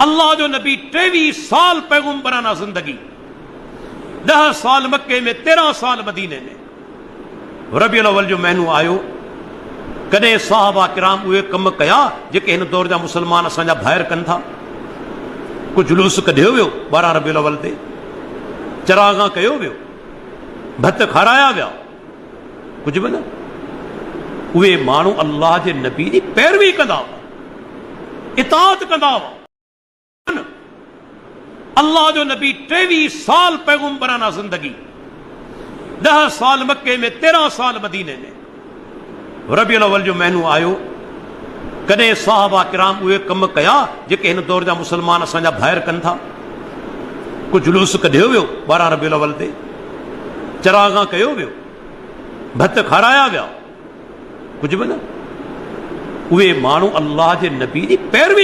अल्लाह जो नबी 23 साल पैगंबराना जिंदगी, 10 साल मक्के में, 13 साल मदीने में। रबीउल अव्वल जो महीनो आयो, कॾहिं साहबा किराम उहे कम कया जेके हिन दौर जा मुसलमान असांजा ॿाहिरि कनि था। को जुलूस कढियो वियो 12 रबीउल अव्वल ते, चरागा कयो वियो, भत खाराया विया, कुझु बि न। उहे माण्हू अल्लाह जे नबी जी पैरवी कंदा हुआ, इताअत कंदा हुआ। अल्लाह जो नबी 23 साल पैगंबराना जिंदगी, 10 साल मक्के में, 13 साल मदीने में। रबीउल अव्वल जो महीनो आयो, कॾहिं साहबा किराम उहे कम कया जेके हिन दौर जा मुसलमान असांजा ॿाहिरि कनि था। को जुलूस कढियो वियो 12 रबीउल अव्वल ते, चरागा कयो वियो, भत खाराया विया, कुझु बि न। उहे माण्हू अल्लाह जे नबी जी पैरवी